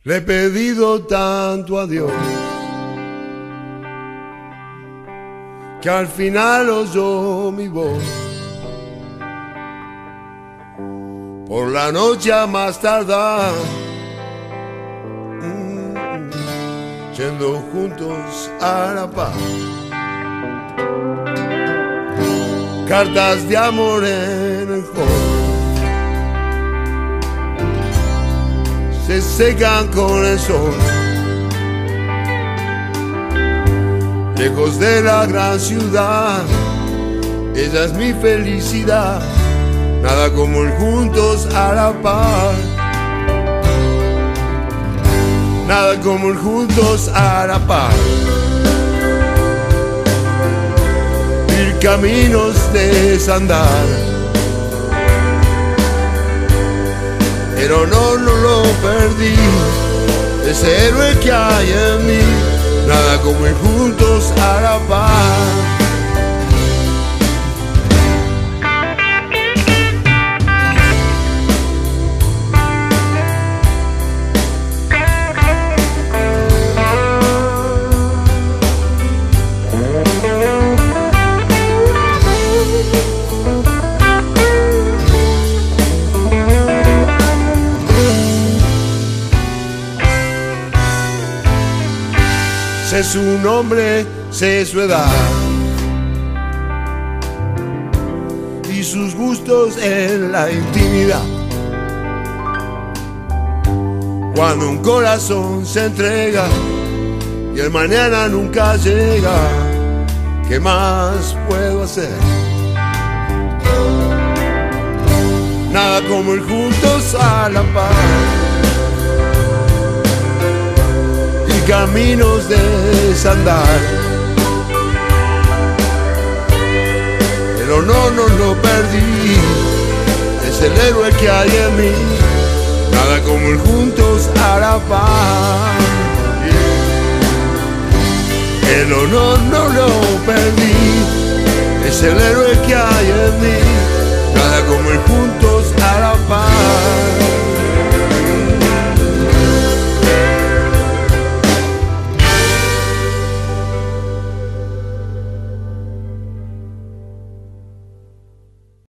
Le he pedido tanto a Dios que al final oyó mi voz. Por la noche a más tardar, yendo juntos a la paz. Cartas de amor en el hall se secan con el sol. Lejos de la gran ciudad, ella es mi felicidad. Nada como el juntos a la par. Nada como el juntos a la par. Ir caminos desandar. Pero no lo perdí, ese héroe que hay en mí. Nada como ir juntos a la par. Sé su nombre, sé su edad y sus gustos en la intimidad. Cuando un corazón se entrega y el mañana nunca llega, ¿qué más puedo hacer? Nada como ir juntos a la paz. Caminos de desandar, pero no lo perdí, es el héroe que hay en mí. Nada como ir juntos a la paz. El honor no lo perdí, es el héroe que hay en mí. Nada como ir juntos